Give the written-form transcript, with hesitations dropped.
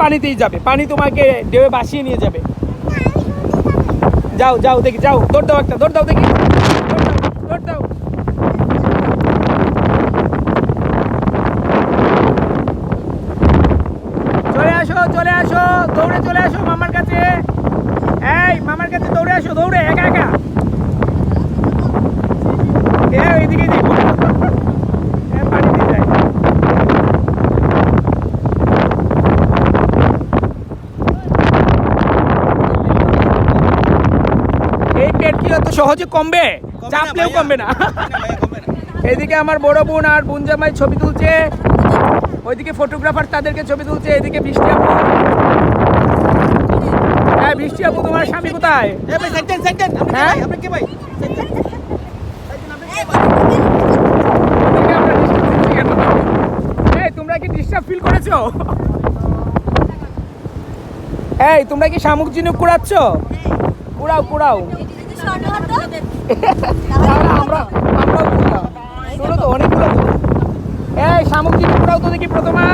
পানিতেই যাবে, পানি তোমাকে ঢেউয়ে ভাসিয়ে নিয়ে যাবে। যাও যাও দেখি, যাও দৌড় দাও, একটা দৌড় দাও দেখি, দৌড় দাও। চলে আসো চলে আসো, দৌড়ে চলে আসো মামার কাছে। এই মামার কাছে দৌড়ে আসো, দৌড়ে একা একা। এইদিকে পানিতে যায়। এই পেট কি অত সহজে কমবে? চাপলেও কমবে না। এদিকে আমার বড় বোন আর বোন জামাই ছবি তুলছে, ওইদিকে ফটোগ্রাফার তাদেরকে ছবি তুলছে, এদিকে বৃষ্টি আপু। হ্যাঁ বৃষ্টি আপু, তোমার স্বামী কোথায়? হ্যাঁ তোমরা কি ডিস্টার্ব ফিল করেছো? এই তোমরা কি শামুক ঝিনুক কুড়াচ্ছ? কুড়াও কুড়াও। আমরাও কুড়াও, শোনো তো অনেকগুলো তো। এই শামুক ঝিনুক কুড়াও তো দেখি প্রথমা।